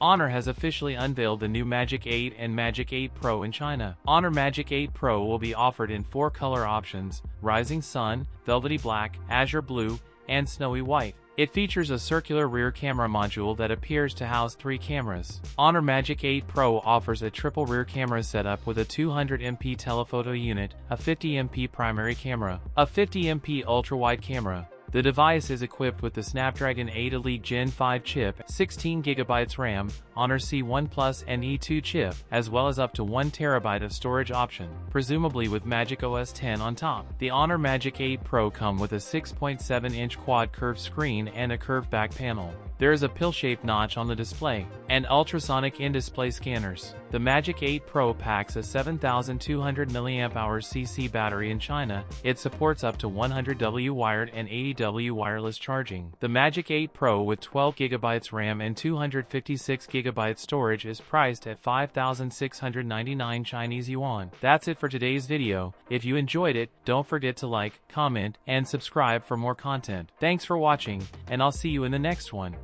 Honor has officially unveiled the new Magic 8 and Magic 8 Pro in China. Honor Magic 8 Pro will be offered in 4 color options: Rising Sun, Velvety Black, Azure Blue, and Snowy White. It features a circular rear camera module that appears to house 3 cameras. Honor Magic 8 Pro offers a triple rear camera setup with a 200MP telephoto unit, a 50MP primary camera, a 50MP ultra-wide camera. The device is equipped with the Snapdragon 8 Elite Gen 5 chip, 16GB RAM, Honor C1 Plus and E2 chip, as well as up to 1TB of storage option, presumably with Magic OS 10 on top. The Honor Magic 8 Pro come with a 6.7-inch quad curved screen and a curved back panel. There is a pill-shaped notch on the display, and ultrasonic in-display scanners. The Magic 8 Pro packs a 7,200 mAh CC battery in China. It supports up to 100W wired and 80W wireless charging. The Magic 8 Pro with 12GB RAM and 256GB storage is priced at 5,699 Chinese yuan. That's it for today's video. If you enjoyed it, don't forget to like, comment, and subscribe for more content. Thanks for watching, and I'll see you in the next one.